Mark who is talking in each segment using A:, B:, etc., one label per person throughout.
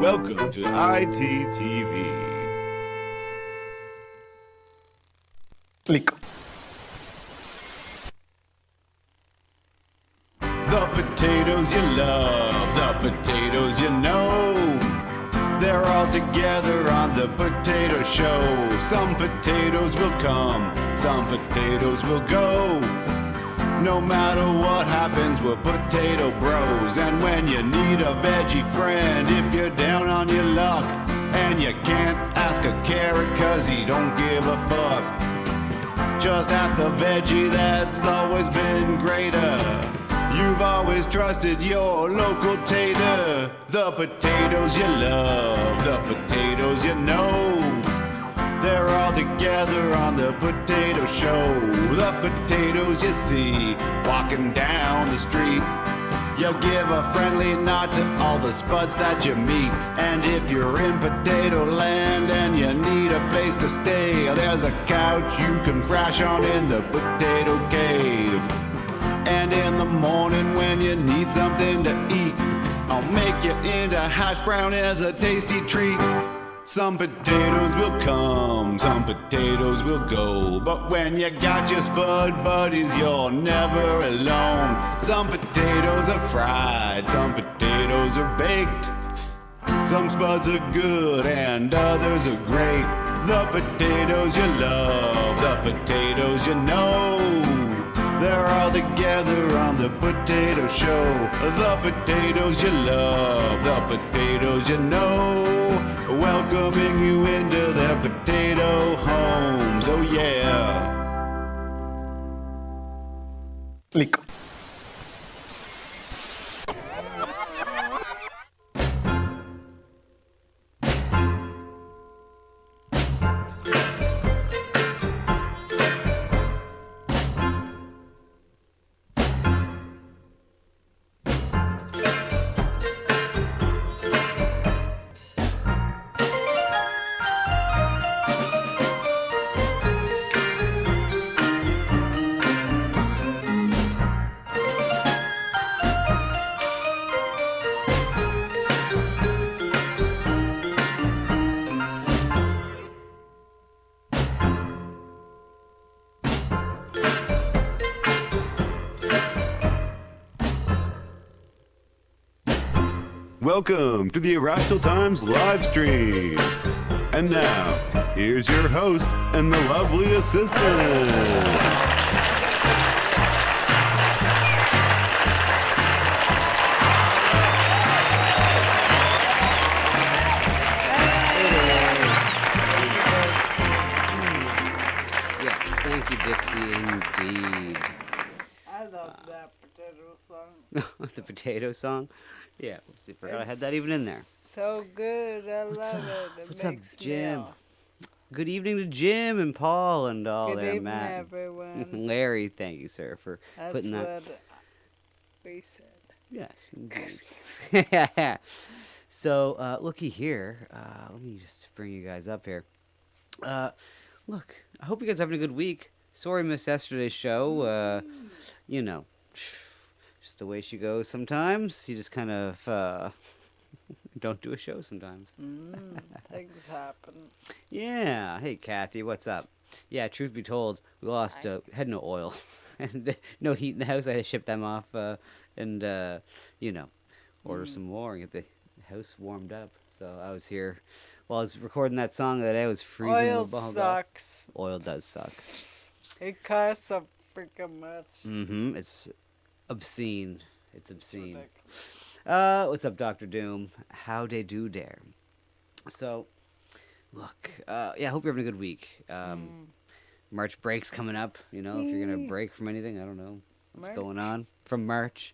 A: Welcome to ITTV.
B: Click.
A: The potatoes you love, the potatoes you know. They're all together on the Potato Show. Some potatoes will come, some potatoes will go. No matter what happens, we're potato bros. And when you need a veggie friend, if you're down on your luck and you can't ask a carrot cause he don't give a fuck, just ask the veggie that's always been greater. You've always trusted your local tater. The potatoes you love, the potatoes you know. They're all together on the Potato Show. The potatoes you see walking down the street. You'll give a friendly nod to all the spuds that you meet. And if you're in potato land and you need a place to stay, there's a couch you can crash on in the Potato Cave. And in the morning when you need something to eat, I'll make you into hash brown as a tasty treat. Some potatoes will come, some potatoes will go, but when you got your spud buddies, you're never alone. Some potatoes are fried, some potatoes are baked. Some spuds are good and others are great. The potatoes you love, the potatoes you know. They're all together on the Potato Show. The potatoes you love, the potatoes you know. Welcoming you into their potato homes. Oh yeah.
B: Click.
A: Welcome to the Irrational Times live stream. And now, here's your host and the lovely assistant.
C: Thank you, Dixie, indeed.
D: I love that potato song.
C: The potato song? Yeah, let's see if I had that even in there.
D: So good, I love it. It
C: What's up,
D: makes me
C: Jim?
D: all-
C: Good evening to Jim and Paul and all
D: Good
C: there,
D: evening,
C: Matt.
D: everyone.
C: Larry, thank you, sir, for
D: That's
C: putting that.
D: what we said.
C: Yes, indeed. So, looky here. Let me just bring you guys up here. Look, I hope you guys are having a good week. Sorry, I missed yesterday's show. You know, just the way she goes sometimes. You just kind of don't do a show sometimes.
D: Things happen.
C: Yeah. Hey, Kathy, what's up? Yeah, truth be told, we lost, had no oil and no heat in the house. I had to ship them off and, you know, order some more and get the house warmed up. So I was here while I was recording that song that I was freezing.
D: Oil
C: the balls off.
D: sucks.
C: Oil does suck.
D: It costs so freaking much.
C: Mm-hmm. It's obscene. It's obscene.
D: Ridiculous.
C: What's up, Dr. Doom? How they do dare? So, look, yeah, I hope you're having a good week. March break's coming up. You know, if you're gonna break from anything, I don't know what's going on from March.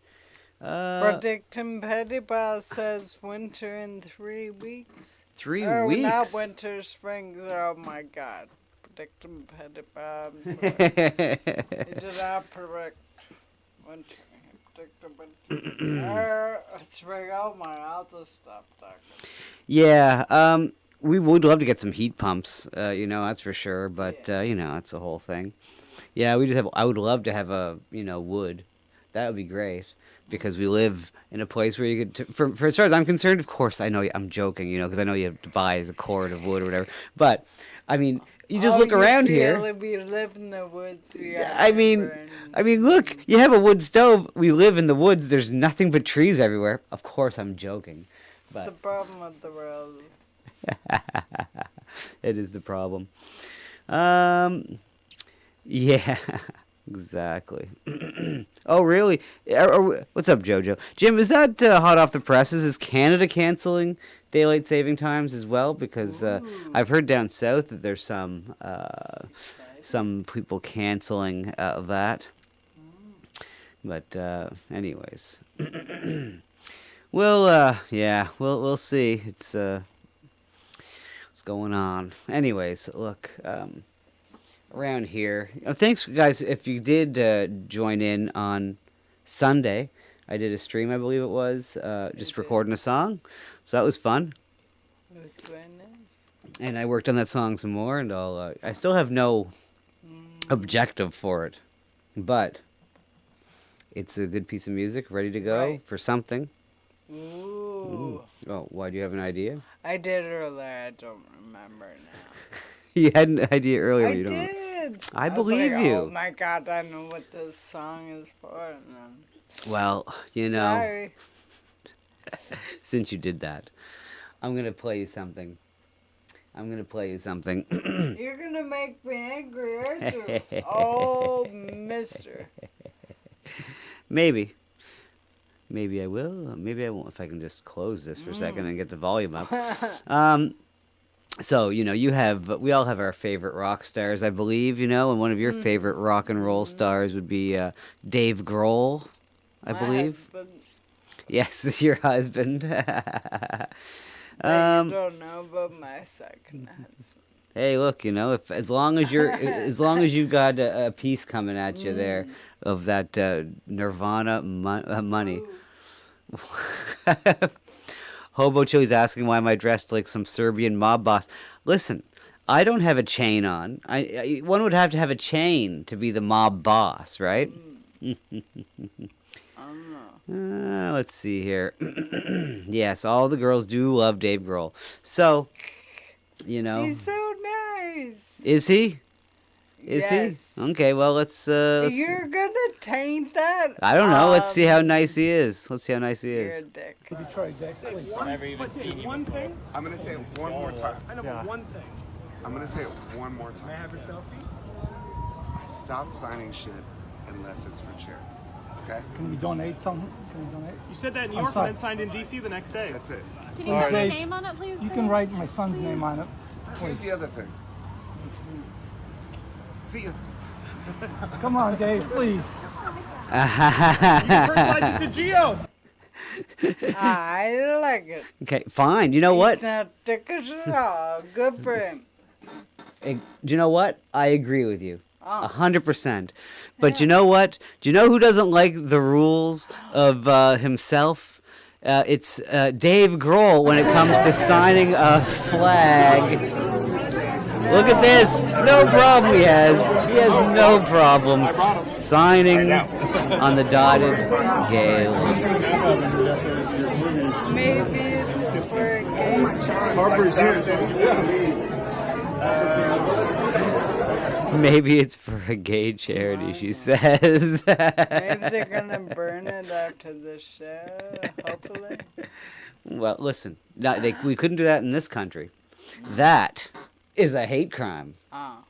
D: Predicting Pettypaw says winter in 3 weeks.
C: 3
D: or
C: weeks.
D: not winter, springs. Oh my God. Predicting Pettypaw. I'm sorry. It did not predict winter. Spring. Oh my! I'll just stop talking.
C: Yeah, we would love to get some heat pumps. You know, that's for sure. But you know, that's the whole thing. Yeah, we just have. I would love to have a wood. That would be great. because we live in a place where you could, for as far as I'm concerned, of course, I know I'm joking, because I know you have to buy the cord of wood or whatever. But, I mean, you just look around here.
D: We live in the woods.
C: I mean, look, you have a wood stove. We live in the woods. There's nothing but trees everywhere. Of course, I'm joking.
D: It's the problem with the world.
C: It is the problem. Yeah, exactly. Oh, really? What's up, Jojo? Jim, is that hot off the presses? Is Canada canceling daylight saving times as well? Because I've heard down south that there's some people canceling that. But anyways, we'll see. It's what's going on. Anyways, look. Around here. Thanks, guys, if you did join in on Sunday. I did a stream, I believe it was, just recording a song. So that was fun.
D: It was very nice.
C: And I worked on that song some more, and I still have no objective for it. But it's a good piece of music, ready to go for something.
D: Ooh.
C: Oh, why, do you have an idea?
D: I did earlier. I don't remember now.
C: You had an idea earlier.
D: I did.
C: I
D: was
C: believe
D: like,
C: you.
D: Oh my God, I know what this song is for. And then,
C: Well,
D: sorry.
C: Since you did that, I'm going to play you something.
D: You're going to make me angry, aren't you? Oh, mister.
C: Maybe I will. Maybe I won't, if I can just close this for a second and get the volume up. So, we all have our favorite rock stars, I believe, and one of your favorite rock and roll stars would be Dave Grohl, I believe.
D: Husband.
C: Yes, your husband.
D: You don't know about my second husband.
C: Hey, look, if as long as you've got a piece coming at you there of that Nirvana money. Hobo Chili's asking why am I dressed like some Serbian mob boss. Listen, I don't have a chain on. One would have to have a chain to be the mob boss, right?
D: I don't know.
C: Let's see here. Yes, all the girls do love Dave Grohl. So,
D: He's so nice.
C: Is he? Is
D: Yes.
C: he? Okay, well, let's
D: You're gonna taint that?
C: I don't know. Let's see how nice he is.
D: You're a dick.
B: Detroit Dick.
E: Never even seen you.
B: One thing.
F: I'm gonna say it one more time.
B: I know, but one thing.
F: I'm gonna say it one more
B: May I
F: time.
B: have your selfie?
F: Stop signing shit unless it's for charity. Okay?
B: Can we donate something? Can we donate?
E: You said that in New
B: I'm
E: York
B: sorry.
E: and then signed in DC the next day.
F: That's it.
G: Can you
B: All
G: put my
B: right.
G: name on it, please?
B: You can write my son's name on it.
F: Here's the other thing. See ya.
B: Come on, Dave, please.
E: First line to Geo.
D: I like it.
C: Okay, fine. You know what?
D: He's not dickish at all. Good for him.
C: Do you know what? I agree with you.
D: Oh.
C: 100%. But you know what? Do you know who doesn't like the rules of himself? It's Dave Grohl when it comes to signing a flag. Look at this. No problem he has. He has no problem signing on the dotted gay line.
D: Maybe it's for a gay
C: Maybe it's for a gay charity, she says.
D: Maybe they're gonna burn it after the show, hopefully.
C: Well, listen, we couldn't do that in this country. That is a hate crime.
D: Oh.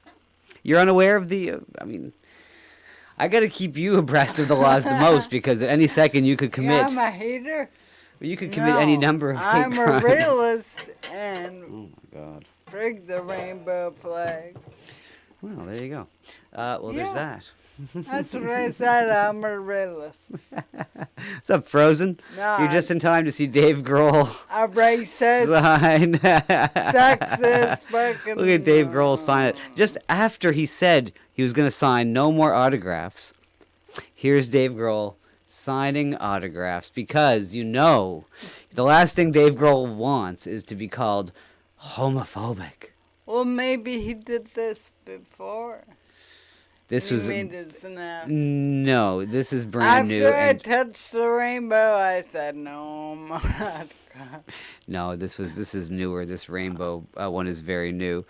C: You're unaware of I got to keep you abreast of the laws the most because at any second you could
D: Yeah,
C: commit.
D: I'm a hater.
C: You could commit any number of hate
D: I'm
C: crimes.
D: a realist and
C: Oh my God.
D: frig the rainbow flag.
C: Well, there you go. There's
D: Yeah.
C: that.
D: That's what I said. I'm a realist.
C: What's up, Frozen?
D: No,
C: You're just in time to see Dave Grohl
D: a racist,
C: sign.
D: sexist, fucking.
C: Look at Dave Grohl sign it. Just after he said he was going to sign no more autographs, here's Dave Grohl signing autographs because the last thing Dave Grohl wants is to be called homophobic.
D: Well, maybe he did this before.
C: This
D: You
C: was
D: mean it's nuts?
C: no. This is brand new.
D: After I
C: And
D: touched the rainbow, I said, no, I'm not.
C: no, this is newer. This rainbow one is very new.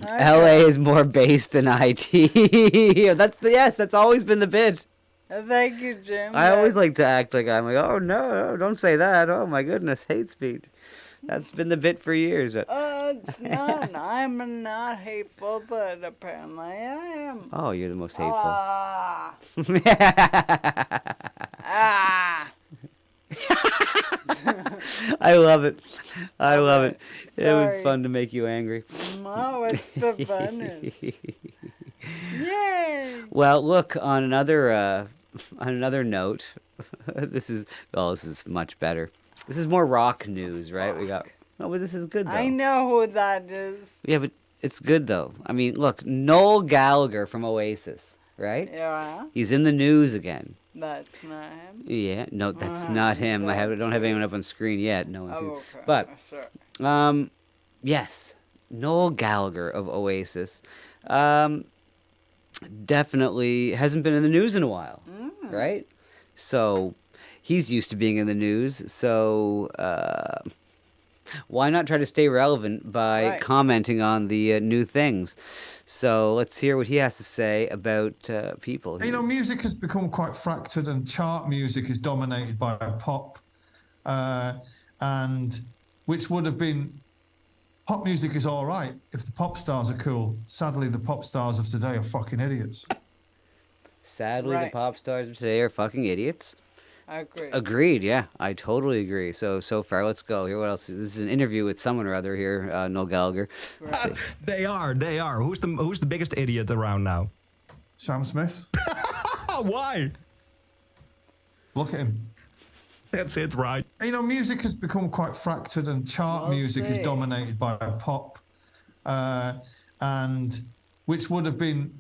C: LA is more bass than IT. That's always been the bit.
D: Thank you, Jim.
C: I always like to act like I'm like, oh no, don't say that. Oh my goodness, hate speech. That's been the bit for years.
D: It's not. I'm not hateful, but apparently I am.
C: Oh, you're the most hateful.
D: Ah. Ah.
C: I love it. I love it. It was
D: Sorry.
C: fun to make you angry.
D: No, it's the funnest. Yay.
C: Well, look, on another note, this is much better. This is more rock news, right? We got no, but this is good though.
D: I know who that is.
C: Yeah, but it's good though. I mean, look, Noel Gallagher from Oasis, right?
D: Yeah,
C: He's in the news again.
D: that's not him.
C: Yeah, no, that's not him. Don't have anyone up on screen yet. No one's seen.
D: Oh, okay.
C: But
D: Sure.
C: yes, Noel Gallagher of Oasis, definitely hasn't been in the news in a while, right? So he's used to being in the news. So why not try to stay relevant by
D: Right.
C: commenting on the new things? So let's hear what he has to say about people.
G: You know, music has become quite fractured, and chart music is dominated by pop, and which would have been pop music is all right if the pop stars are cool. Sadly, the pop stars of today are fucking idiots.
C: Sadly, the
D: Right.
C: pop stars of today are fucking idiots.
D: I agree.
C: Agreed. Yeah, I totally agree. So far, let's go. Here, what else? This is an interview with someone or other here. Noel Gallagher. Let's see.
H: They are. Who's the biggest idiot around now?
G: Sam Smith,
H: Why?
G: look at him.
H: That's it, right?
G: You know, music has become quite fractured, and chart
D: We'll
G: music is
D: see.
G: dominated by pop, and which would have been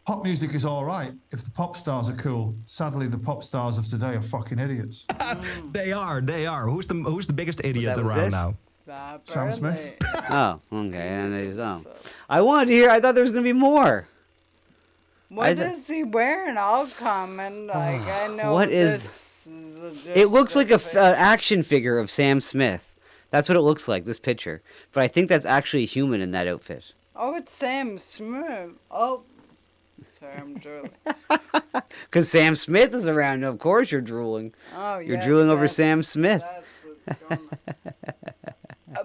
G: pop music is all right if the pop stars are cool. Sadly, the pop stars of today are fucking idiots.
H: They are. Who's the biggest idiot
C: that was
H: around
C: it?
H: now?
G: Sam Smith?
C: Oh, okay. And
D: So,
C: I wanted to hear. I thought there was gonna be more.
D: what
C: d-
D: is he wearing? I'll comment. Like, I know
C: What is-
D: this is
C: It looks like
D: just
C: an action figure of Sam Smith. That's what it looks like. This picture, but I think that's actually a human in that outfit.
D: Oh, it's Sam Smith. Oh, sorry, I'm drooling.
C: Because Sam Smith is around. Of course, you're drooling.
D: Oh,
C: You're
D: yes,
C: drooling over
D: that's-
C: Sam Smith.
D: That's what's going on.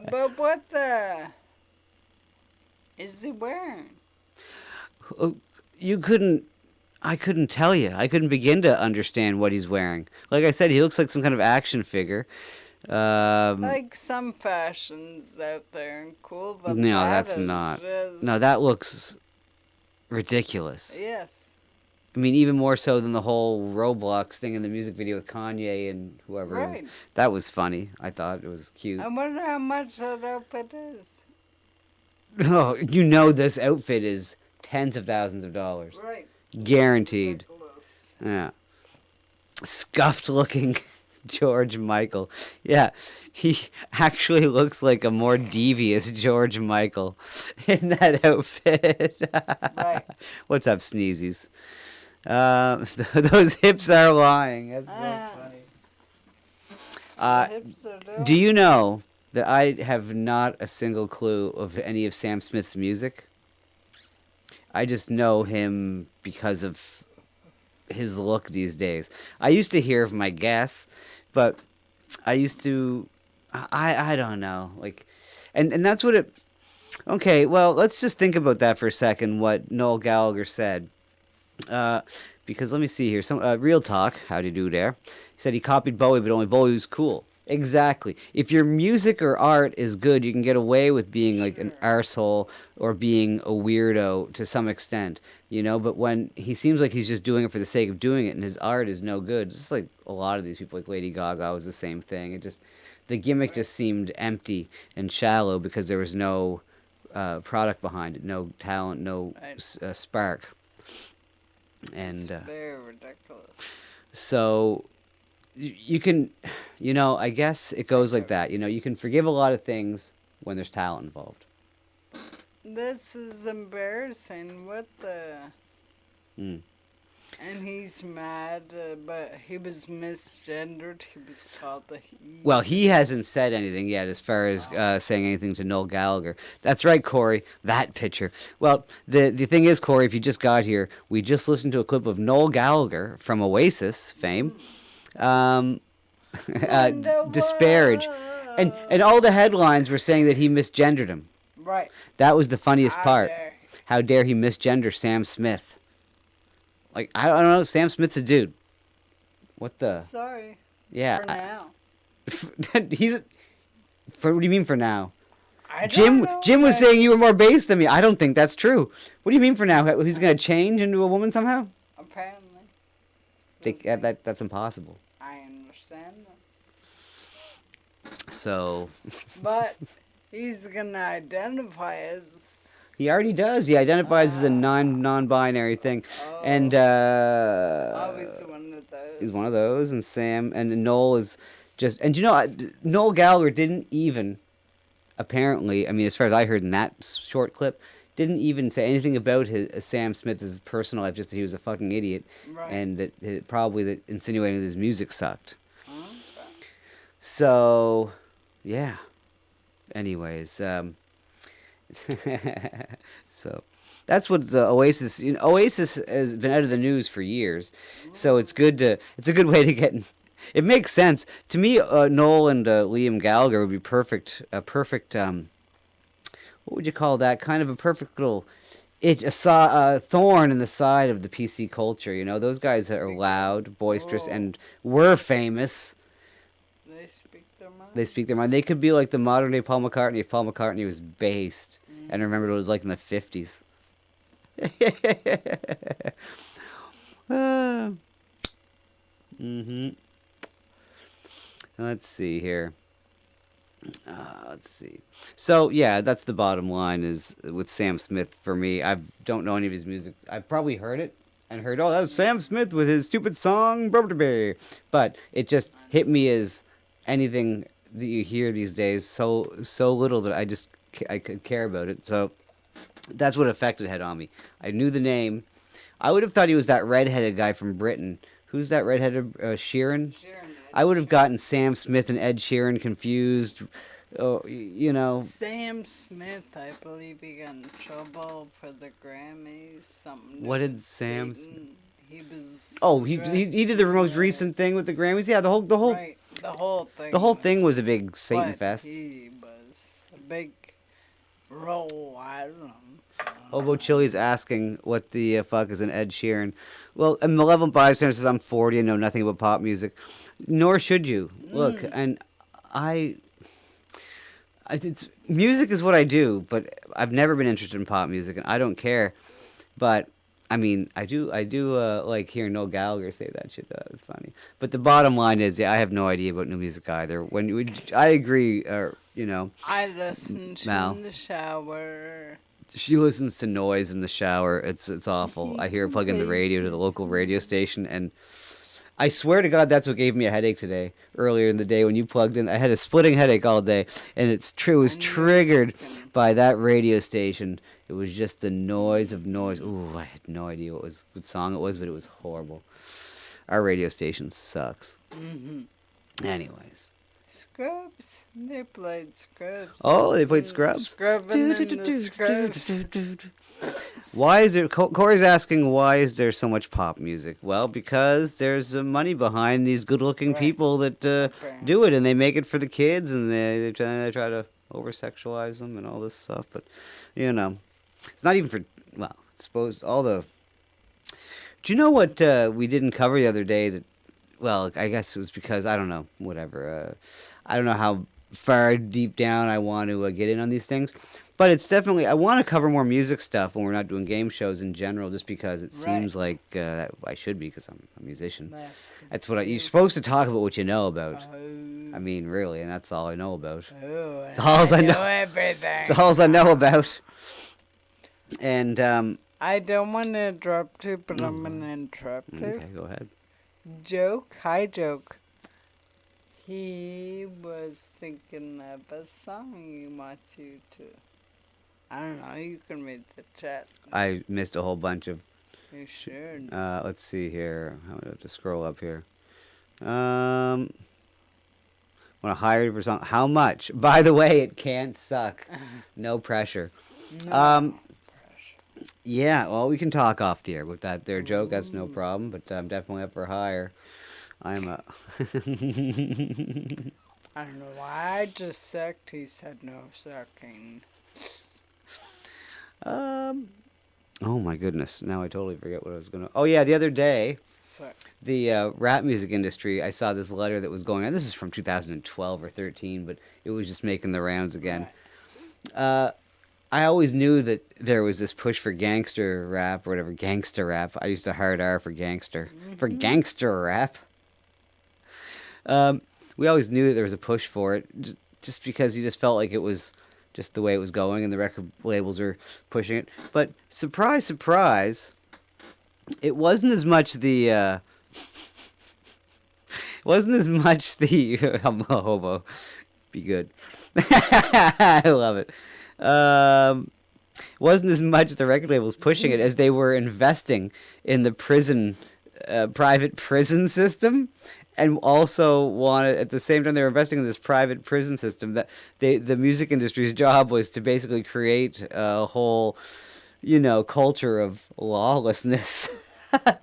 D: But what the is he wearing?
C: I couldn't tell you. I couldn't begin to understand what he's wearing. Like I said, he looks like some kind of action figure.
D: Like some fashions out there and cool, but
C: No,
D: that
C: that's
D: is
C: not.
D: just-
C: No, that looks ridiculous.
D: Yes.
C: I mean, even more so than the whole Roblox thing in the music video with Kanye and whoever. It was.
D: Right.
C: That was funny. I thought it was cute.
D: I wonder how much that outfit is.
C: Oh, you know this outfit is tens of thousands of dollars.
D: Right.
C: Guaranteed.
D: Ridiculous.
C: Yeah. Scuffed looking George Michael. Yeah, he actually looks like a more devious George Michael in that outfit.
D: Right.
C: What's up, Sneezies? Those hips are lying. That's
D: Ah.
C: so funny.
D: The hips are doing-
C: Do you know that I have not a single clue of any of Sam Smith's music? I just know him because of his look these days. I used to hear of my guess, but I used to I don't know. Like and that's what it Okay, well, let's just think about that for a second what Noel Gallagher said. Because let me see here. Some real talk, how do you do there? He said he copied Bowie, but only Bowie was cool. Exactly. If your music or art is good, you can get away with being like an arsehole or being a weirdo to some extent, you know? But when he seems like he's just doing it for the sake of doing it and his art is no good, just like a lot of these people, like Lady Gaga was the same thing. It just, the gimmick just seemed empty and shallow because there was no product behind it, no talent, no spark. And
D: It's very ridiculous.
C: so you can, you know, I guess it goes like that. You know, you can forgive a lot of things when there's talent involved.
D: This is embarrassing. What the?
C: Mm.
D: And he's mad, but he was misgendered. He was called a he.
C: Well, he hasn't said anything yet as far as saying anything to Noel Gallagher. That's right, Corey. That picture. Well, the thing is, Corey, if you just got here, we just listened to a clip of Noel Gallagher from Oasis fame. Disparage. And all the headlines were saying that he misgendered him.
D: Right.
C: That was the funniest
D: How
C: part.
D: dare he.
C: How dare he misgender Sam Smith? Like, I don't know, Sam Smith's a dude. What the?
D: Sorry.
C: Yeah.
D: For now.
C: He's. For what do you mean for now?
D: I don't know,
C: Jim was
D: but
C: saying you were more base than me. I don't think that's true. What do you mean for now? He's gonna change into a woman somehow?
D: Apparently.
C: That's impossible.
D: I understand that.
C: So
D: But he's gonna identify as.
C: he already does. He identifies as a non-binary thing, and
D: Oh, he's one of those.
C: he's one of those. And Sam and Noel is just. And you know, Noel Gallagher didn't even. Apparently, I mean, as far as I heard in that short clip, didn't even say anything about his Sam Smith's personal life. Just that he was a fucking idiot,
D: Right.
C: and that probably that insinuating that his music sucked.
D: Okay.
C: So, yeah. Anyways, so that's what Oasis. You know, Oasis has been out of the news for years, so it's good to. It's a good way to get. It makes sense to me. Noel and Liam Gallagher would be perfect. A perfect. What would you call that? Kind of a perfect little. A thorn in the side of the PC culture. You know, those guys are loud, boisterous, and were famous.
D: They speak their mind.
C: They speak their mind. They could be like the modern day Paul McCartney if Paul McCartney was based and remembered what it was like in the 50s. Let's see here. Let's see. So, yeah, that's the bottom line is with Sam Smith for me. I don't know any of his music. I've probably heard it and heard, oh, that was Sam Smith with his stupid song, but it just hit me as anything that you hear these days so little that I could care about it. So that's what effect it had on me. I knew the name. I would have thought he was that redheaded guy from Britain. Who's that redheaded Sheeran? I would have gotten Sam Smith and Ed Sheeran confused. Oh, you know.
D: Sam Smith, I believe he got in trouble for the Grammys. Something.
C: What
D: to
C: did
D: with
C: Sam
D: Satan. He was.
C: Oh, he did the most recent thing with the Grammys. Yeah, the whole
D: Right, the whole thing.
C: the whole thing was a big Satan
D: but
C: fest.
D: He was a big role. I don't know.
C: Obo Chili's asking what the fuck is an Ed Sheeran. Well, a malevolent bystander says I'm 40 and know nothing about pop music. Nor should you. Look, and it's music is what I do, but I've never been interested in pop music, and I don't care. But I mean, I do like hearing Noel Gallagher say that shit. That was funny. But the bottom line is, yeah, I have no idea about new music either. I agree, you know.
D: I listen to
C: Mal.
D: in the shower.
C: She listens to noise in the shower. It's awful. I hear her plug in the radio to the local radio station, and I swear to God, that's what gave me a headache today. Earlier in the day when you plugged in, I had a splitting headache all day, and it's true. It was triggered by that radio station. It was just the noise of noise. Ooh, I had no idea what song it was, but it was horrible. Our radio station sucks. Anyways.
D: Scrubs. They played Scrubs.
C: Oh, they played Scrubs.
D: Scrubbing in the Scrubs.
C: Why is there? Corey's asking why is there so much pop music? Well, because there's money behind these good-looking people that do it, and they make it for the kids, and they try to over-sexualize them and all this stuff. But you know, it's not even for. Well, I suppose all the. Do you know what we didn't cover the other day? That, well, I guess it was because I don't know. Whatever. I don't know how far deep down I want to get in on these things. But it's definitely, I want to cover more music stuff when we're not doing game shows in general, just because it seems like I should be, because I'm a musician. That's what you're supposed to talk about what you know about. I mean, really, and that's all I know about.
D: That's
C: all I know.
D: Everything.
C: That's all I know about. And,
D: I don't want to interrupt you, but I'm going to interrupt you.
C: Okay, go ahead.
D: Hi, Joke. He was thinking of a song he wants you to I don't know. You can read the chat.
C: I missed a whole bunch of.
D: You should.
C: Let's see here. I'm gonna have to scroll up here. Want to hire you for something? How much? By the way, it can't suck. No pressure. Yeah, well, we can talk off the air with that there joke. That's no problem. But I'm definitely up for hire. I'm a.
D: I don't know why I just sucked. He said no sucking.
C: Oh my goodness! Now I totally forget what I was gonna. Oh yeah, the other day,
D: Suck.
C: the rap music industry. I saw this letter that was going on. This is from 2012 or 13, but it was just making the rounds again. I always knew that there was this push for gangster rap or whatever, gangsta rap. I used to hard R for gangster. For gangster rap. We always knew that there was a push for it, just because you just felt like it was just the way it was going and the record labels are pushing it. But surprise, surprise, it wasn't as much the, I'm a hobo. Be good. I love it. Wasn't as much the record labels pushing it as they were investing in the private prison system, and also wanted, at the same time they were investing in this private prison system, that the music industry's job was to basically create a whole, culture of lawlessness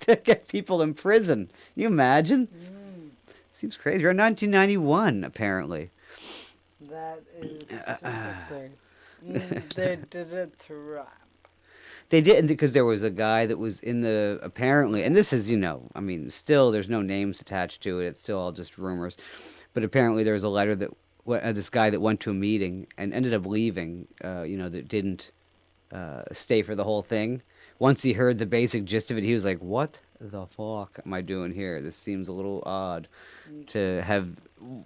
C: to get people in prison. Can you imagine? Seems crazy. We're in 1991, apparently.
D: That is super crazy. They did it to rap.
C: They didn't, because there was a guy that was in the, apparently, and this is, still there's no names attached to it. It's still all just rumors. But apparently there was a letter that, this guy that went to a meeting and ended up leaving, that didn't stay for the whole thing. Once he heard the basic gist of it, he was like, what the fuck am I doing here? This seems a little odd to have,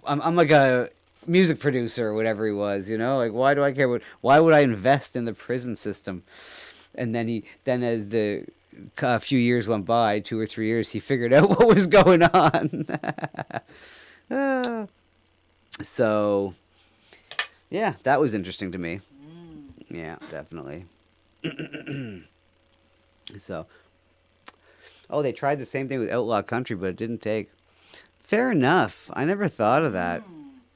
C: I'm like a music producer or whatever he was, like, why do I care? Why would I invest in the prison system? And then as the few years went by, 2 or 3 years, he figured out what was going on. So, yeah, that was interesting to me. Yeah, definitely. So, they tried the same thing with Outlaw Country, but it didn't take. Fair enough. I never thought of that.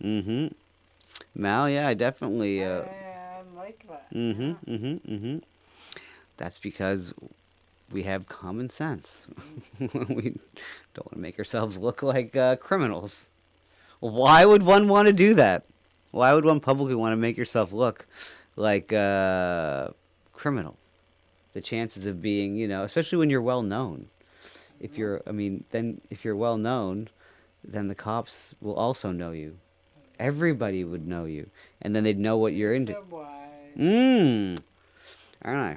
C: Mm-hmm. Mal, yeah, I definitely.
D: I like that.
C: That's because we have common sense. We don't want to make ourselves look like criminals. Why would one want to do that? Why would one publicly want to make yourself look like a criminal? The chances of being, especially when you're well known. If you're well known, then the cops will also know you. Everybody would know you, and then they'd know what you're into.
D: So wise.
C: Aren't I?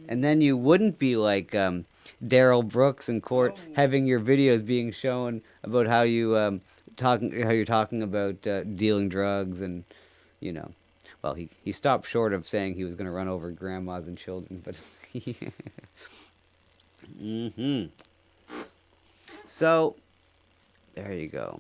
C: And then you wouldn't be like Daryl Brooks in court, having your videos being shown about how you're talking about dealing drugs, and well, he stopped short of saying he was going to run over grandmas and children, but So there you go.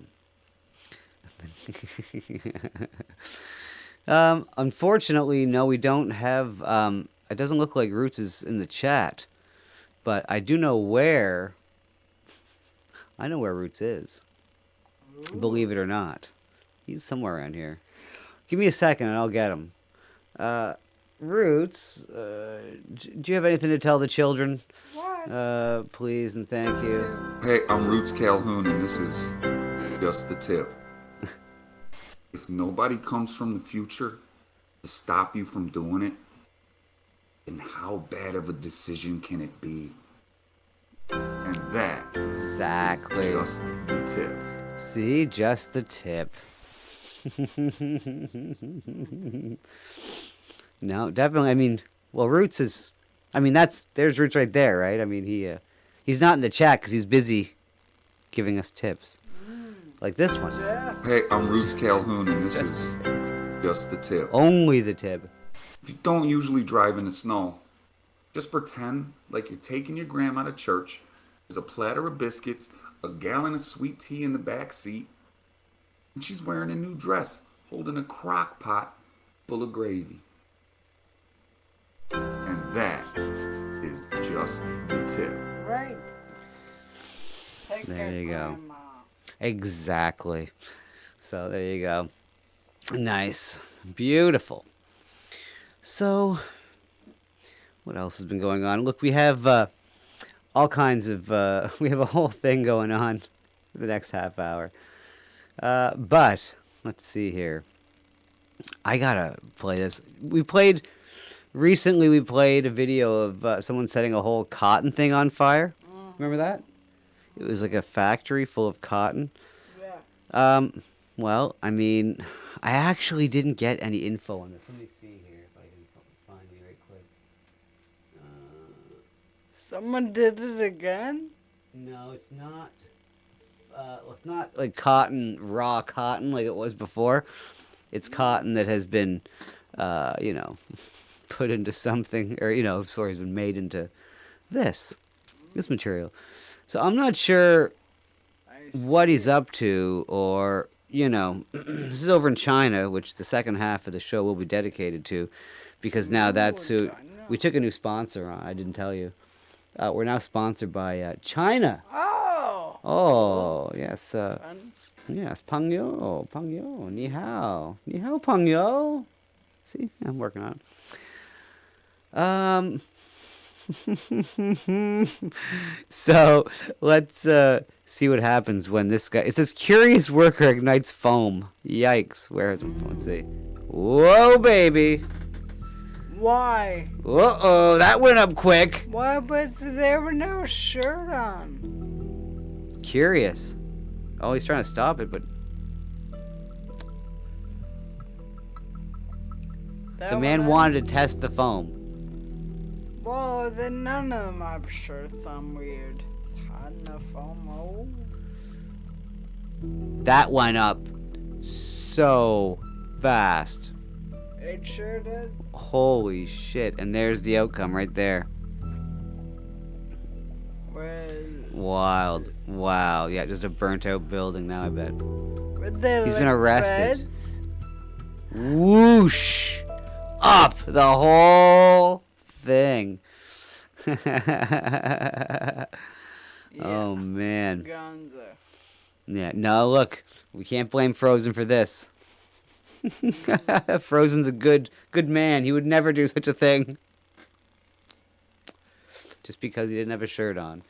C: Unfortunately, no, we don't have. It doesn't look like Roots is in the chat, but I do know where. I know where Roots is. Believe it or not, he's somewhere around here. Give me a second, and I'll get him. Roots, do you have anything to tell the children?
D: What?
C: Please and thank you.
I: Hey, I'm Roots Calhoun, and this is just the tip. If nobody comes from the future to stop you from doing it, then how bad of a decision can it be? And that
C: Exactly.
I: is just the tip.
C: See, just the tip. No, definitely. Roots is. There's Roots right there, right? He's not in the chat because he's busy giving us tips, like this one.
I: Hey, I'm Roots Calhoun, and this is just the tip.
C: Only the tip.
I: If you don't usually drive in the snow, just pretend like you're taking your grandma to church. There's a platter of biscuits, a gallon of sweet tea in the back seat, and she's wearing a new dress, holding a crock pot full of gravy. that is just the tip.
D: Right. Take
C: There
D: it,
C: you go.
D: Grandma.
C: Exactly. So there you go. Nice. Beautiful. So, what else has been going on? Look, we have all kinds of, we have a whole thing going on for the next half hour. But, let's see here. I gotta play this. Recently we played a video of someone setting a whole cotton thing on fire. Remember that? It was like a factory full of cotton.
D: Yeah.
C: Well, I mean, I actually didn't get any info on this. Let me see here if I can find it right quick.
D: Someone did it again?
C: No, it's not. It's not like cotton, raw cotton like it was before. It's cotton that has been, put into something, or sorry, has been made into this material. So I'm not sure what he's up to, or this is over in China, which the second half of the show will be dedicated to, because now that's who we took a new sponsor on. I didn't tell you. We're now sponsored by China.
D: Oh!
C: Oh, yes.
D: Fun.
C: Yes, Pengyo, ni hao, Pengyo. See, I'm working on it. So let's see what happens when this guy. It says curious worker ignites foam. Yikes! Where is it? Let's see. Whoa, baby!
D: Why?
C: Uh-oh, that went up quick.
D: Why was there no shirt on?
C: Curious. Oh, he's trying to stop it, but the man wanted to test the foam.
D: Well, then none of them have shirts on. Weird. It's hot enough foam. Oh.
C: That went up so fast.
D: It sure did.
C: Holy shit. And there's the outcome right there. Wild. Wow. Yeah, just a burnt out building now, I bet. He's been arrested.
D: Beds?
C: Whoosh! Up the whole thing. Oh, man.
D: Gonzo.
C: Yeah, no, look. We can't blame Frozen for this. Frozen's a good man. He would never do such a thing. Just because he didn't have a shirt on.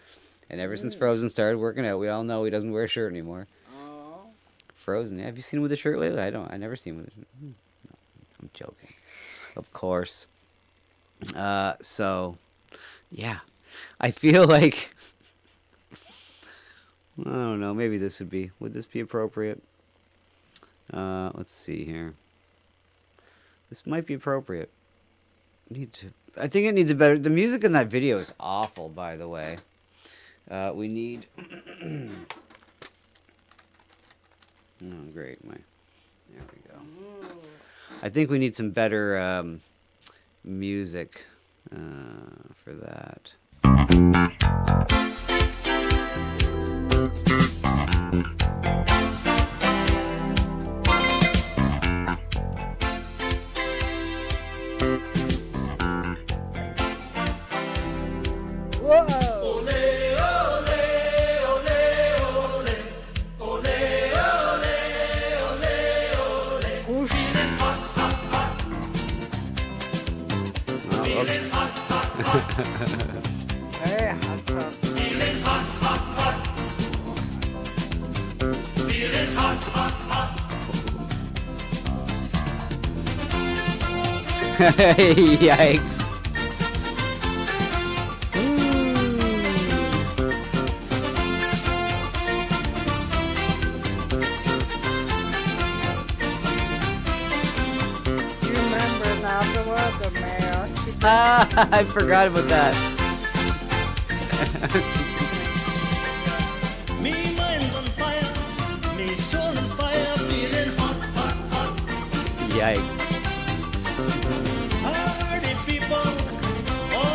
C: And ever since Frozen started working out, we all know he doesn't wear a shirt anymore.
D: Oh.
C: Frozen, yeah. Have you seen him with a shirt lately? I never seen him with a shirt. No, I'm joking. Of course. So, yeah. I feel like... I don't know. Maybe this would this be appropriate? Let's see here. This might be appropriate. I think it needs a better... The music in that video is awful, by the way. We need... Oh, great. There we go. I think we need some better music for that.
D: Hey, hot tub. Feeling hot, hot, hot. Feeling hot, hot, hot.
C: Yikes.
D: You remember now the weather, Mayor?
C: I forgot about that.
J: Me mind on fire, me soul on fire, feeling hot, hot, hot.
C: Yikes.
J: Party people.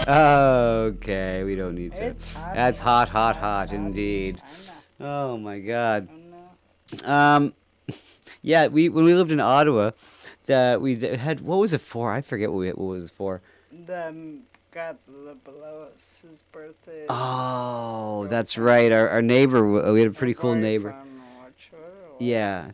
C: Okay, we don't need to.
D: It's hot.
C: That's hot indeed. Oh my God. Yeah, when we lived in Ottawa, we had, what was it for? I forget what it was for.
D: The forgot Lois' birthday.
C: Oh, that's right. Our neighbor, we had a pretty cool neighbor. Yeah.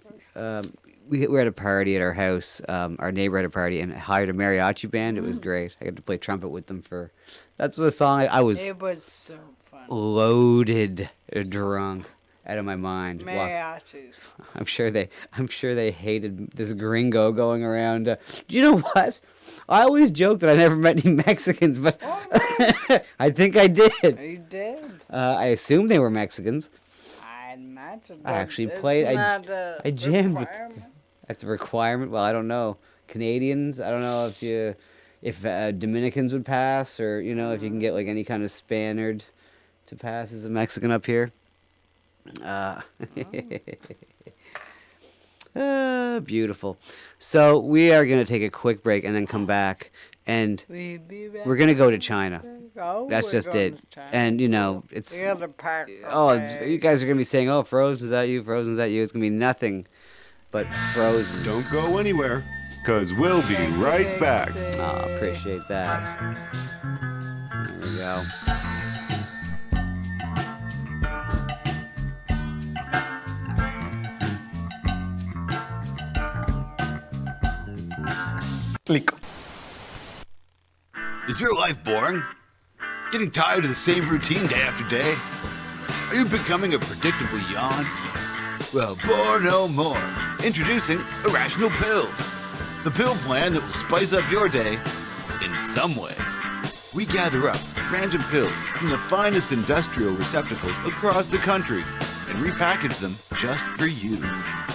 C: We were at a party at our house. Our neighbor had a party and hired a mariachi band. It was great. I got to play trumpet with them for. That's the song I was.
D: It was so fun.
C: Loaded, drunk, out of my mind.
D: Mariachis.
C: I'm sure they hated this gringo going around. Do you know what? I always joke that I never met any Mexicans, but I think I did.
D: You did?
C: I assume they were Mexicans.
D: I imagine.
C: I actually played. I jammed with.
D: Requirement?
C: That's a requirement. Well, I don't know. Canadians. I don't know if Dominicans would pass, or if you can get like any kind of Spaniard to pass as a Mexican up here. Beautiful. So we are going to take a quick break and then come back, and
D: We'll be back.
C: we're going to go to China.
D: Oh,
C: That's
D: we're
C: just
D: going
C: it.
D: to China.
C: And it's
D: We gotta pack our
C: oh, you guys
D: bags.
C: are going to be saying, "Oh, Frozen, is that you? Frozen, is that you?" It's going to be nothing but Frozen.
A: Don't go anywhere, because we'll be right back.
C: Oh, appreciate that. There we go.
H: Click.
A: Is your life boring? Getting tired of the same routine day after day? Are you becoming a predictable yawn? Well, bore no more. Introducing Irrational Pills, the pill plan that will spice up your day in some way. We gather up random pills from the finest industrial receptacles across the country and repackage them just for you.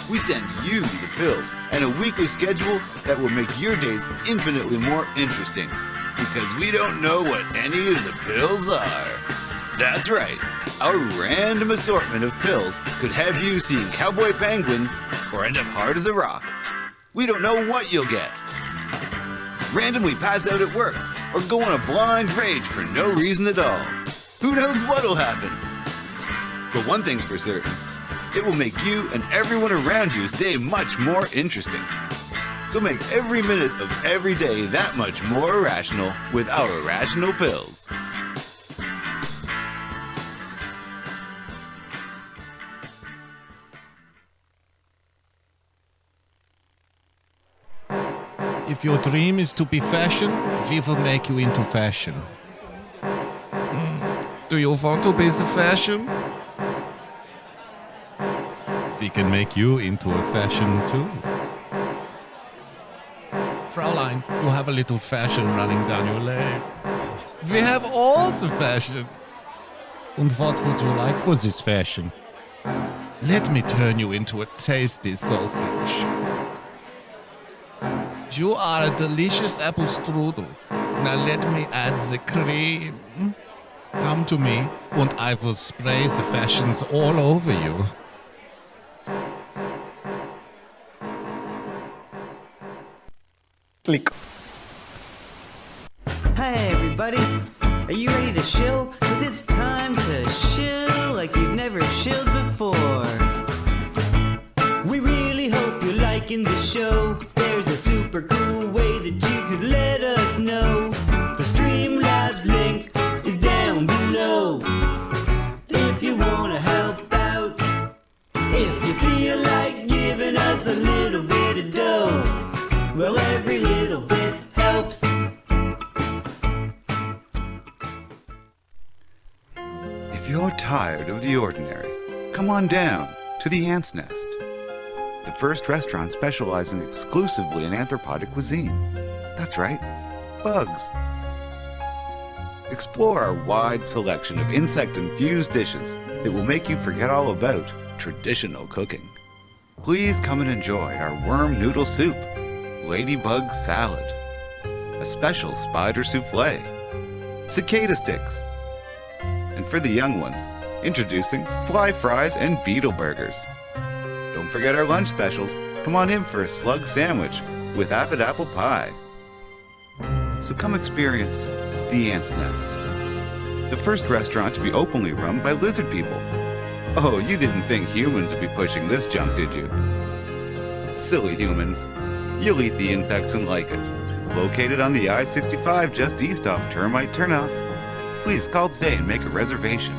A: We send you the pills and a weekly schedule that will make your days infinitely more interesting, because we don't know what any of the pills are. That's right. Our random assortment of pills could have you seeing cowboy penguins or end up hard as a rock. We don't know what you'll get. Randomly pass out at work or go on a blind rage for no reason at all. Who knows what'll happen? But one thing's for certain. It will make you and everyone around you's day much more interesting. So make every minute of every day that much more irrational with our Irrational Pills.
K: If your dream is to be fashion, we will make you into fashion. Do you want to be the fashion? We can make you into a fashion too. Fraulein, you have a little fashion running down your leg. We have all the fashion. And what would you like for this fashion? Let me turn you into a tasty sausage. You are a delicious apple strudel. Now let me add the cream. Come to me, and I will spray the fashions all over you.
H: Click.
C: Hi everybody, are you ready to shill? Cause it's time to shill like you've never shilled before. We really hope you're liking the show. There's a super cool way that you could let us know. The Streamlabs link is down below. If you wanna help out, if you feel like giving us a little bit of dough, well, every little bit helps.
A: If you're tired of the ordinary, come on down to the Ant's Nest, the first restaurant specializing exclusively in anthropodic cuisine. That's right, bugs. Explore our wide selection of insect-infused dishes that will make you forget all about traditional cooking. Please come and enjoy our worm noodle soup, ladybug salad, a special spider souffle, cicada sticks, and for the young ones, introducing fly fries and beetle burgers. Don't forget our lunch specials. Come on in for a slug sandwich with aphid apple pie. So come experience the Ant's Nest, the first restaurant to be openly run by lizard people. Oh, you didn't think humans would be pushing this junk, did you? Silly humans. You'll eat the insects and like it. located on the I-65 just east of Termite Turnoff. Please call today and make a reservation.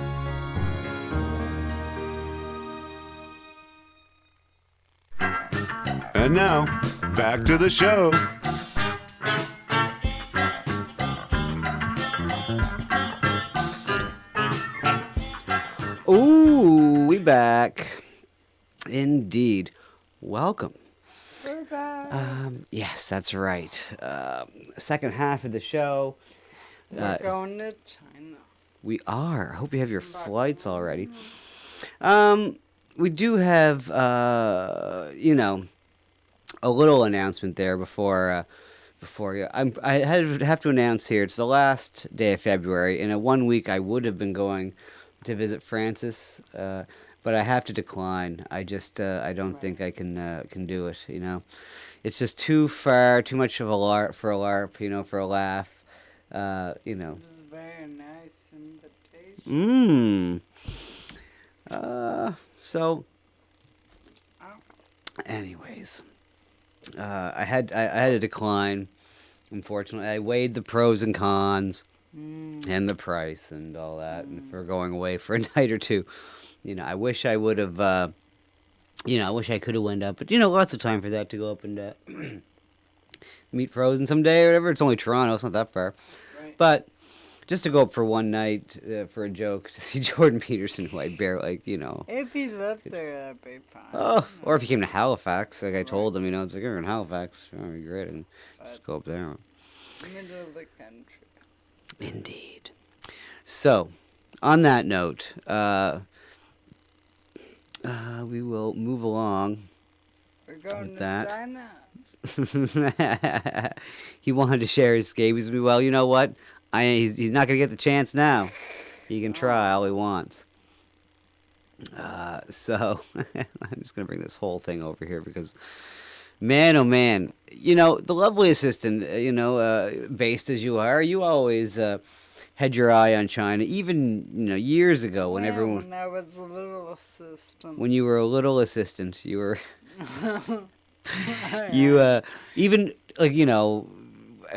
A: And now, back to the show.
C: Ooh, we back. Indeed. Welcome.
D: We're back.
C: Yes, that's right. Second half of the show.
D: We're going to China.
C: We are. I hope you have your flights already. We do have, a little announcement there before I have to announce here. It's the last day of February. In 1 week, I would have been going to visit Francis, but I have to decline. I just I don't think I can do it. It's just too far, too much of a LARP for a LARP. For a laugh.
D: This is a very nice invitation.
C: So, anyways, I had to decline. Unfortunately, I weighed the pros and cons and the price and all that, and for going away for a night or two. I wish I would have. I wish I could have went up, but lots of time for that to go up and meet Frozen someday or whatever. It's only Toronto; it's not that far.
D: Right.
C: But just to go up for one night for a joke to see Jordan Peterson, who I barely,
D: If he lived there, that'd be fine.
C: Oh, or if he came to Halifax, like I told him, it's like, you're in Halifax, that'd be great, and just go up there.
D: Middle of the country.
C: Indeed. So, on that note, we will move along.
D: We're going
C: with
D: to
C: that.
D: China.
C: He wanted to share his scabies with me. Well, you know what? He's not going to get the chance now. He can try all he wants. So, I'm just going to bring this whole thing over here because, man, oh man, the lovely assistant, based as you are, you always had your eye on China, even, years ago when everyone...
D: When I was a little assistant.
C: When you were a little assistant, you were... you, even, like,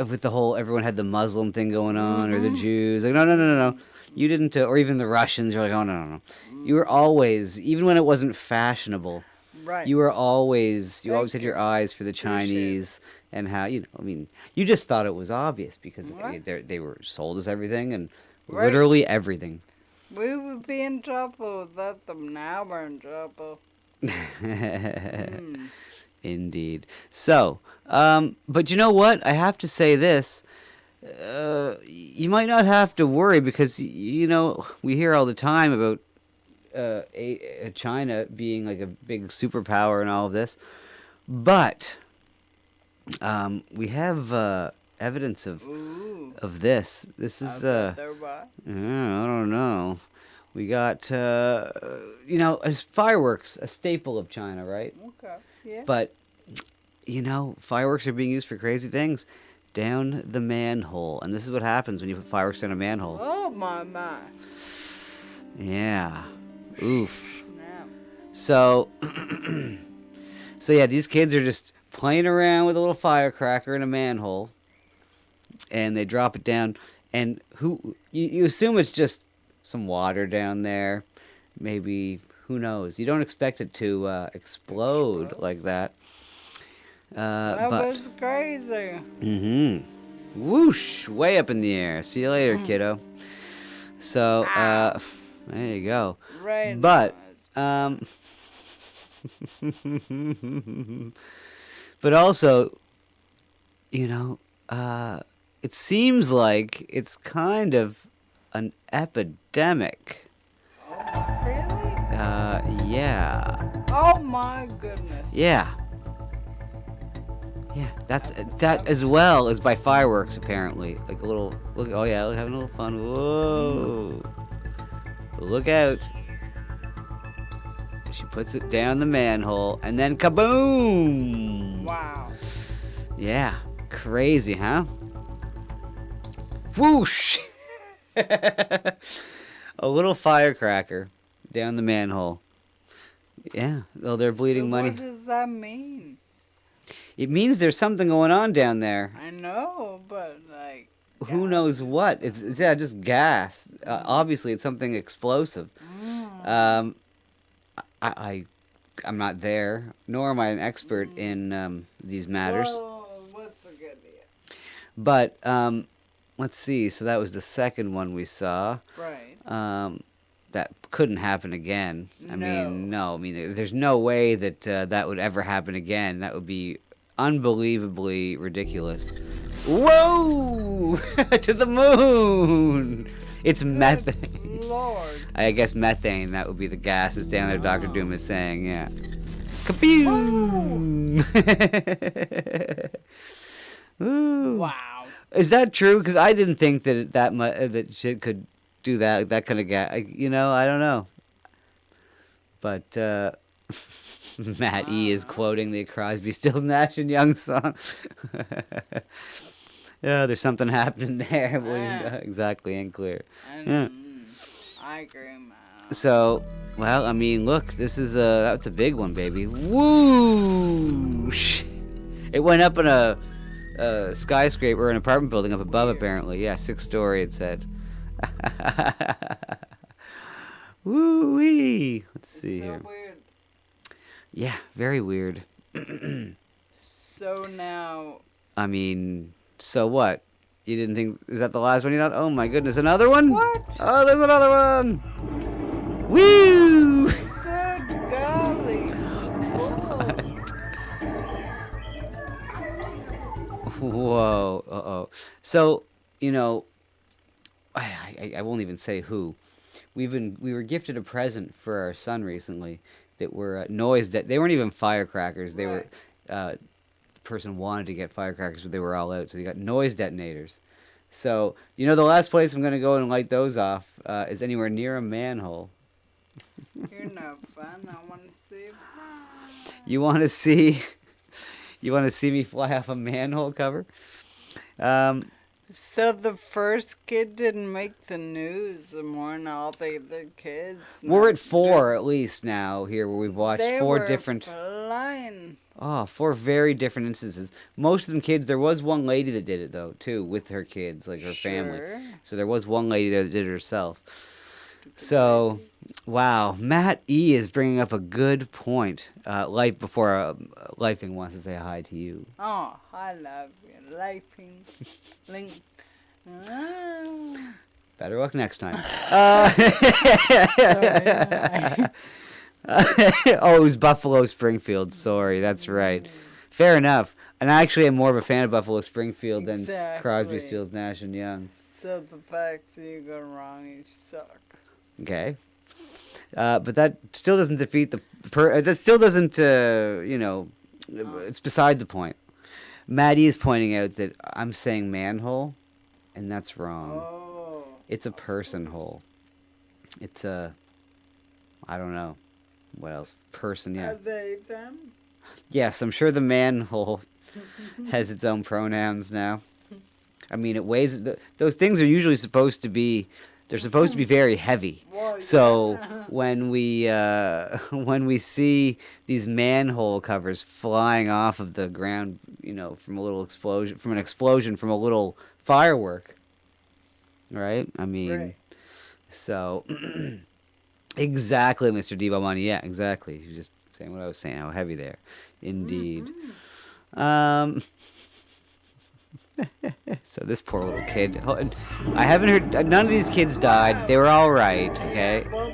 C: with the whole, everyone had the Muslim thing going on, or the Jews, like, no. You didn't, or even the Russians, you're like, oh, no. You were always, even when it wasn't fashionable,
D: Right.
C: you always
D: Thank
C: had
D: you.
C: your eyes for the Chinese and how, you just thought it was obvious because
D: Right.
C: they were sold as everything and
D: Right.
C: literally everything.
D: We would be in trouble without them. Now we're in trouble.
C: Indeed. So, but you know what? I have to say this. You might not have to worry because, we hear all the time about China being like a big superpower and all of this. But we have evidence of this. This is, I don't know. We got, fireworks, a staple of China, right?
D: Okay. Yeah.
C: But, fireworks are being used for crazy things. Down the manhole. And this is what happens when you put fireworks down a manhole.
D: Oh, my.
C: Yeah. Oof.
D: Snap.
C: So, these kids are just playing around with a little firecracker in a manhole. And they drop it down. And you assume it's just some water down there. Maybe, who knows? You don't expect it to explode like that.
D: That
C: But
D: was crazy.
C: whoosh, way up in the air. See you later, kiddo. So, there you go.
D: Right.
C: But, but also, it seems like it's kind of an epidemic.
D: Really?
C: Yeah.
D: Oh, my goodness.
C: Yeah. Yeah, that as well as by fireworks apparently. Like a little look. Oh yeah, having a little fun. Whoa! Look out! She puts it down the manhole, and then kaboom!
D: Wow.
C: Yeah, crazy, huh? Whoosh! A little firecracker down the manhole. Yeah, though they're bleeding
D: So
C: money.
D: What does that mean?
C: It means there's something going on down there.
D: I know, but like.
C: Who knows what? It's yeah, just gas. Obviously, it's something explosive. I'm not there, nor am I an expert in these matters.
D: Well, what's a good idea?
C: But let's see. So that was the second one we saw.
D: Right.
C: That couldn't happen again. I mean, no. I mean, there's no way that that would ever happen again. That would be unbelievably ridiculous. Whoa! To the moon! It's methane.
D: Lord.
C: I guess methane, that would be the gas that's down there, Dr. Doom is saying, yeah. Kaboom! Ooh.
D: Wow.
C: Is that true? Because I didn't think that that shit could do that kind of gas. You know, I don't know. But Matt E is quoting the Crosby, Stills, Nash and Young song. Yeah, there's something happening there. Exactly, ain't clear. Yeah.
D: I agree, man.
C: So, well, I mean, look, this is that's a big one, baby. Whoosh! It went up in a skyscraper, an apartment building up above, apparently. Yeah, 6-story, it said. Woo-wee! Let's see here.
D: Weird.
C: Yeah, very weird.
D: So now.
C: I mean, so what? You didn't think, is that the last one you thought? Oh my goodness, another one?
D: What?
C: Oh, there's another one! Woo!
D: Good golly.
C: Whoa, uh-oh. So, you know, I won't even say who. We were gifted a present for our son recently that were they weren't even firecrackers. They were, the person wanted to get firecrackers, but they were all out, so they got noise detonators. So, you know, the last place I'm going to go and light those off is anywhere near a manhole.
D: You're no fun. I want to see.
C: You want to see me fly off a manhole cover?
D: So the first kid didn't make the news. The more than all the other kids.
C: We're at 4 at least now here, where we've watched
D: They
C: 4
D: were
C: different.
D: flying.
C: Oh, 4 very different instances. Most of them kids. There was one lady that did it though too, with her kids, like her family. So there was one lady there that did it herself. So, wow, Matt E is bringing up a good point. Lifing wants to say hi to you.
D: Oh, I love you. Lifing. Link.
C: Better luck next time. Oh, it was Buffalo Springfield. Sorry, that's right. Fair enough. And I actually am more of a fan of Buffalo Springfield than Crosby, Stills, Nash and Young.
D: So the fact that you go wrong, you suck.
C: Okay. But that still doesn't defeat that still doesn't, you know, it's beside the point. Maddie is pointing out that I'm saying manhole, and that's wrong.
D: Oh.
C: It's a person hole. It's a, I don't know. What else? Person, yeah.
D: Are they them?
C: Yes, I'm sure the manhole has its own pronouns now. I mean, it weighs, those things are usually supposed to be, they're supposed to be very heavy.
D: Well,
C: so
D: yeah.
C: when we see these manhole covers flying off of the ground, you know, from an explosion from a little firework, right? I mean,
D: Right.
C: So exactly, Mr. Debo Money. Yeah, exactly. He was just saying what I was saying. How heavy there, indeed. So this poor little kid. I haven't heard. None of these kids died. They were all right. Okay.
D: Well, they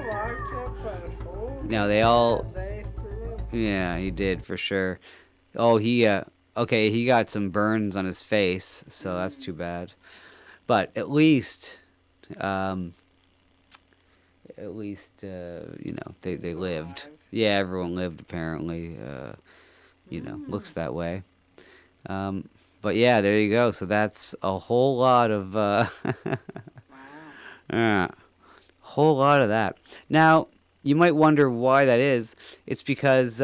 D: walked up at home.
C: No, they all.
D: They flew.
C: Yeah, he did for sure. Oh, okay, he got some burns on his face, so that's too bad. But at least, you know, they lived. Yeah, everyone lived apparently. You know, looks that way. But yeah, there you go. So that's a whole lot of whole lot of that. Now, you might wonder why that is. It's because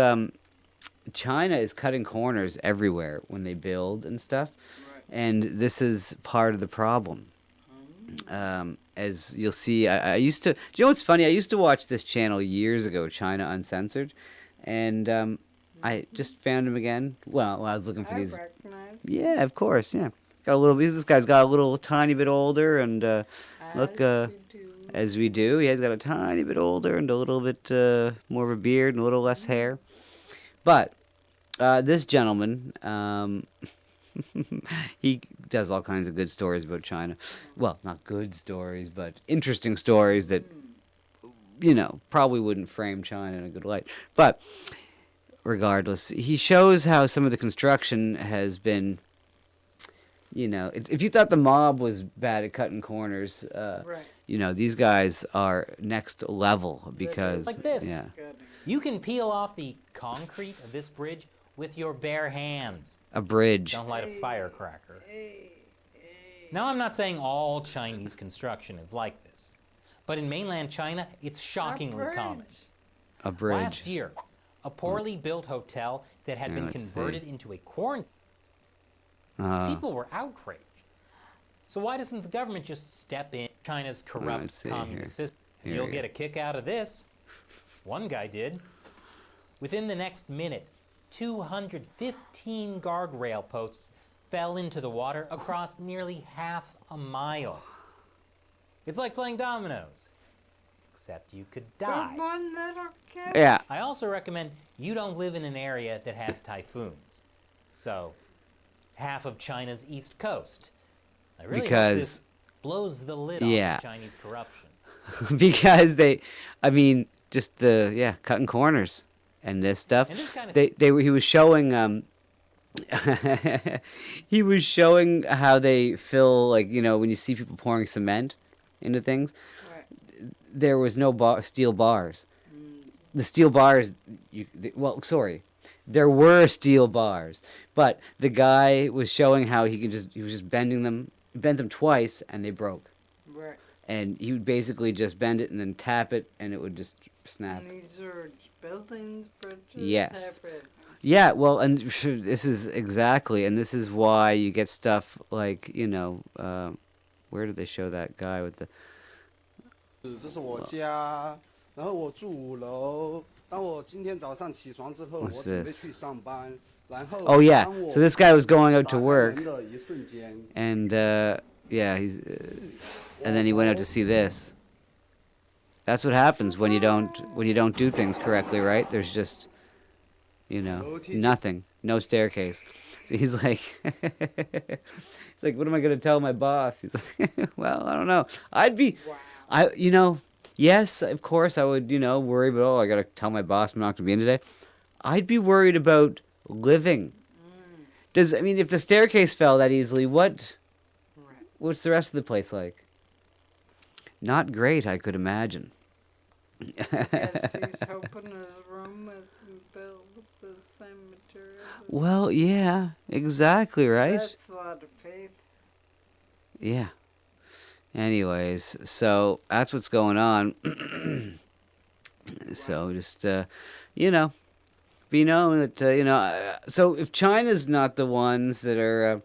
C: China is cutting corners everywhere when they build and stuff. And this is part of the problem. As you'll see, I used to... Do you know what's funny? I used to watch this channel years ago, China Uncensored. And I just found him again. Well, I was looking for
D: I
C: these.
D: recognize.
C: Yeah, of course. Yeah, got a little. This guy's got a little tiny bit older, and look,
D: As we do.
C: as we do, he's got a tiny bit older and a little bit more of a beard and a little less hair. But this gentleman, he does all kinds of good stories about China. Well, not good stories, but interesting stories that, probably wouldn't frame China in a good light. But regardless, he shows how some of the construction has been, if you thought the mob was bad at cutting corners,
D: Right.
C: these guys are next level because,
L: Like this.
C: yeah,
L: You can peel off the concrete of this bridge with your bare hands.
C: a bridge.
L: Don't light a firecracker. Now, I'm not saying all Chinese construction is like this, but in mainland China, it's shockingly
D: bridge.
L: common.
C: A bridge.
L: Last year, a poorly built hotel that had
C: Yeah,
L: been
C: let's
L: converted
C: see.
L: into a quarantine.
C: Uh,
L: People were outraged. So why doesn't the government just step in China's corrupt
C: let's see
L: communist
C: here.
L: system? And
C: Here
L: you'll
C: we
L: get a kick out of this. One guy did. Within the next minute, 215 guardrail posts fell into the water across nearly half a mile. It's like playing dominoes, except you could die.
D: But one little kid.
C: yeah.
L: I also recommend you don't live in an area that has typhoons. So, half of China's east coast. I really hope
C: Because-
L: this blows the lid
C: Yeah.
L: off Chinese corruption.
C: Because just cutting corners and this stuff.
L: And this kind of
C: He was showing he was showing how they fill, like, when you see people pouring cement into things,
D: Right.
C: there was no steel bars. The steel bars, there were steel bars, but the guy was showing how he was just bent them twice and they broke.
D: Right.
C: And he would basically just bend it and then tap it, and it would just snap.
D: And these are buildings, bridges,
C: Yes.
D: everything.
C: Yeah, well, and this is why you get stuff like, where did they show that guy with the...
F: 这是我家，然后我住5楼。当我今天早上起床之后，我
C: What's
F: 准备
C: this?
F: 去上班，然后
C: Oh, yeah.
F: 当我
C: So this guy was going out to
F: 打开
C: work,
F: 门的一瞬间，
C: and, he's... and then he went out to see this. That's what happens when you don't do things correctly, right? There's just, nothing. No staircase. So he's like... He's like, what am I going to tell my boss? He's like, well, I don't know. Yes, of course I would, worry about, I got to tell my boss I'm not going to be in today. I'd be worried about living. If the staircase fell that easily, what's the rest of the place like? Not great, I could imagine.
D: Yes, he's hoping his room isn't built with the same material.
C: Well, yeah, exactly, right?
D: That's a lot of faith.
C: Yeah. Anyways, so that's what's going on. So just, be known that, so if China's not the ones that are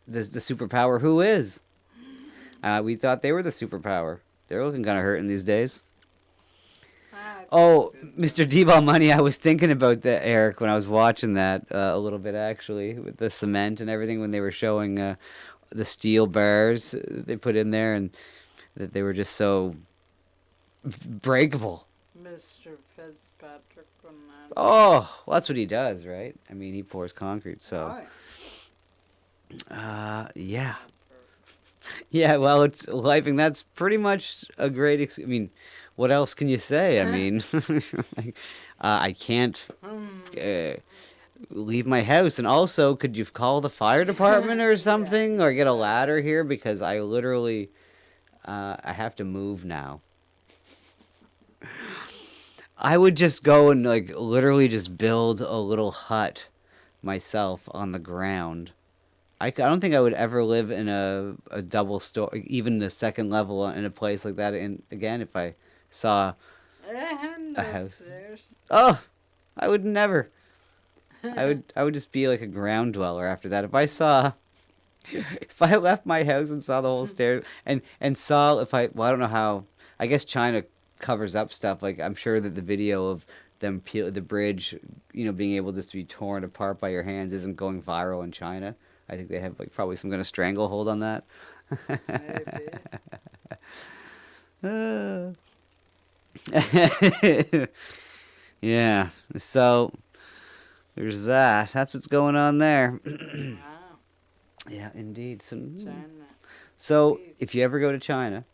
C: the superpower, who is? We thought they were the superpower. They're looking kind of hurting these days. Oh, Mr. D-Ball Money, I was thinking about that, Eric, when I was watching that a little bit, actually, with the cement and everything, when they were showing the steel bars they put in there, and that they were just so breakable.
D: Mr. Fitzpatrick on that.
C: Oh, well, that's what he does, right? He pours concrete, so... yeah. Yeah, well, it's life, and that's pretty much a great... what else can you say? I can't leave my house. And also, could you call the fire department or something? Or get a ladder here? Because I literally... I have to move now. I would just go and, literally just build a little hut myself on the ground. I don't think I would ever live in a double story, even the second level in a place like that. And again, if I saw a house,
D: Stairs.
C: oh, I would never. I would just be like a ground dweller after that. If I left my house and saw the whole stairs and saw I don't know how. I guess China covers up stuff. I'm sure that the video of them peel the bridge, being able just to be torn apart by your hands isn't going viral in China. I think they have like probably some kind of stranglehold on that. Yeah. So there's that. That's what's going on there. Yeah, indeed. So if you ever go to China,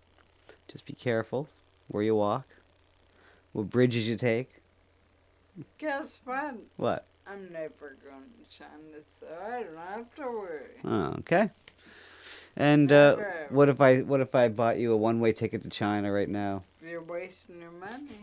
C: just be careful where you walk, what bridges you take.
D: Guess what?
C: What?
D: I'm never going to China, so I don't have to worry.
C: Oh, okay. And what if I bought you a one-way ticket to China right now?
D: You're wasting your money.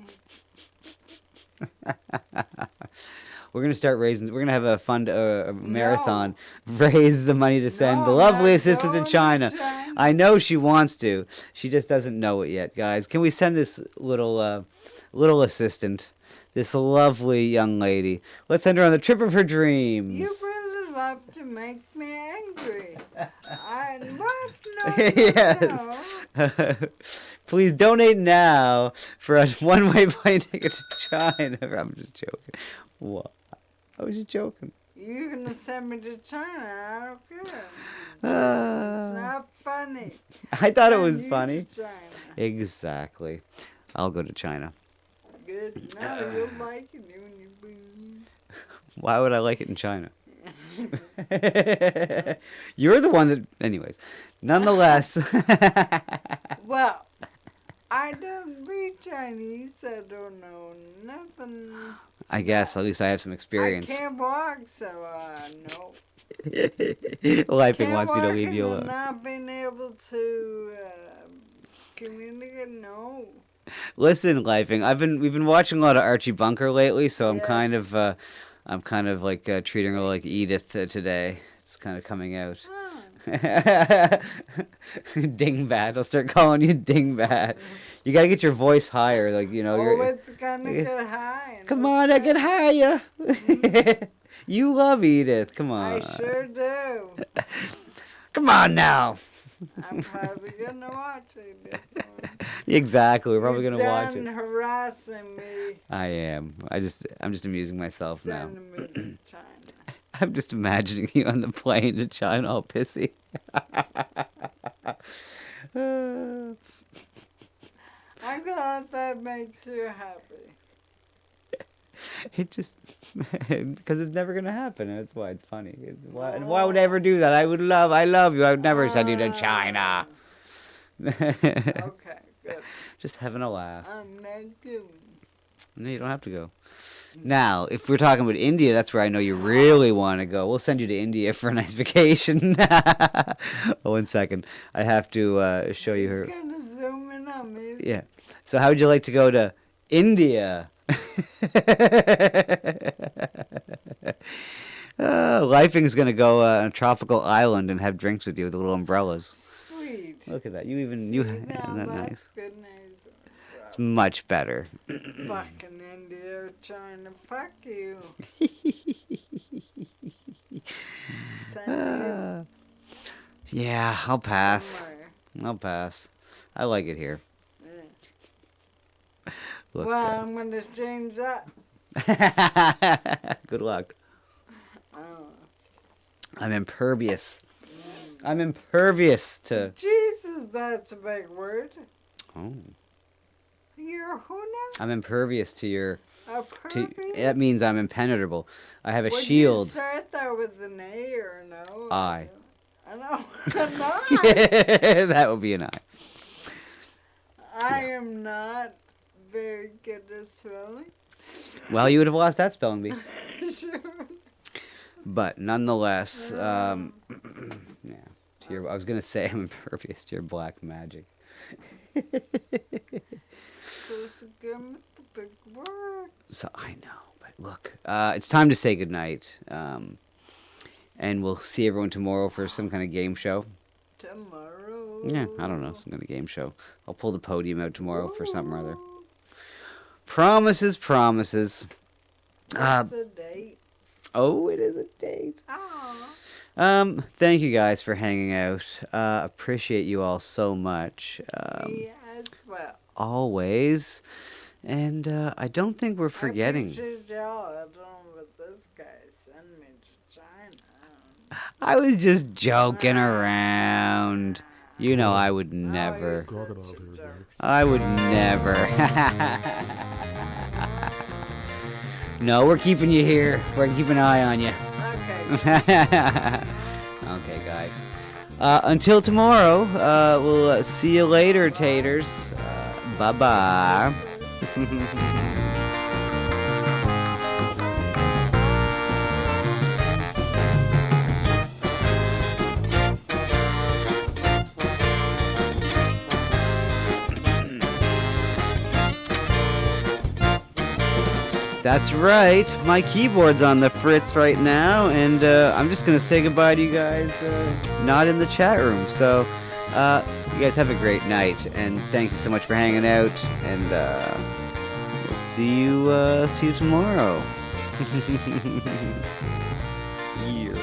C: We're gonna start raising. We're gonna have a fund, a marathon, raise the money to send the lovely assistant to China. I know she wants to. She just doesn't know it yet, guys. Can we send this little assistant, this lovely young lady? Let's send her on the trip of her dreams.
D: You really love to make me angry. What? No,
C: Yes.
D: no.
C: Please donate now for a one-way plane ticket to China. I'm just joking. What? I was just joking.
D: You're going to send me to China. I don't care.
C: Uh,
D: It's not funny.
C: I thought it
D: Send
C: was
D: you
C: funny.
D: to China.
C: Exactly. I'll go to China.
D: Good. No, you'll like it when you leave.
C: Why would I like it in China? You're the one that... Anyways. Nonetheless.
D: Well, I don't read Chinese. I don't know nothing.
C: I guess. At least I have some experience.
D: I can't walk, so no.
C: Lifing wants me to leave you alone.
D: Not being able to communicate, no.
C: Listen, Lifing, we've been watching a lot of Archie Bunker lately, so I'm kind of like treating her like Edith today. It's kind of coming out. Dingbat. I'll start calling you Dingbat. You gotta get your voice higher, like
D: It's gonna get high.
C: Come on, I get higher. You love Edith. Come on.
D: I sure do.
C: Come on now.
D: I'm probably gonna watch it.
C: Exactly. We're probably gonna watch
D: Done
C: it.
D: harassing me.
C: I am. I'm just amusing myself now.
D: Sending me to China.
C: I'm just imagining you on the plane to China all pissy.
D: I'm glad that makes you happy.
C: It just because it's never gonna happen, and that's why it's funny. Why would I ever do that? I love you. I would never send you to China.
D: Okay, good.
C: Just having a laugh.
D: I'm not good.
C: No, you don't have to go. Now, if we're talking about India, that's where I know you really want to go. We'll send you to India for a nice vacation. Oh, 1 second. I have to show you her.
D: He's gonna zoom in on me.
C: Yeah. So how would you like to go to India? Lifing's going to go on a tropical island and have drinks with you with little umbrellas.
D: Sweet.
C: Look at that. You
D: Now
C: isn't that
D: that's
C: nice?
D: good news.
C: It's much better.
D: Fucking India or China. Fuck you. Send
C: Yeah, I'll pass.
D: somewhere.
C: I'll pass. I like it here. Look,
D: Well, I'm gonna change that.
C: good luck.
D: Oh.
C: I'm impervious. I'm impervious to...
D: Jesus, that's a big word.
C: Oh.
D: You're who now?
C: I'm impervious to your...
D: Impervious?
C: That means I'm impenetrable. I have a
D: Would
C: shield.
D: you start that with an A or an O?
C: I.
D: I know. No.
C: That would be an I.
D: I am not very good at spelling.
C: Well, you would have lost that spelling bee.
D: Sure.
C: But nonetheless, yeah. I was gonna say I'm impervious to your black magic.
D: Those again with the big words.
C: So I know, but look, it's time to say goodnight. And we'll see everyone tomorrow for some kind of game show.
D: Tomorrow.
C: Yeah, I don't know, some kind of game show. I'll pull the podium out tomorrow for something or other. Promises, promises.
D: It's a date.
C: Oh, it is a date.
D: Aw.
C: Thank you guys for hanging out. Appreciate you all so much.
D: Me as well.
C: Always. And I don't think we're forgetting.
D: I appreciate y'all at home, but this guy sent me to China.
C: I was just joking around. You know I would never. I would never. No, we're keeping you here. We're keeping an eye on you.
D: Okay.
C: Okay, guys. Until tomorrow, we'll see you later, taters. Bye-bye. That's right. My keyboard's on the fritz right now, and I'm just going to say goodbye to you guys, not in the chat room. So, you guys have a great night, and thank you so much for hanging out, and we'll see you tomorrow. Yeah.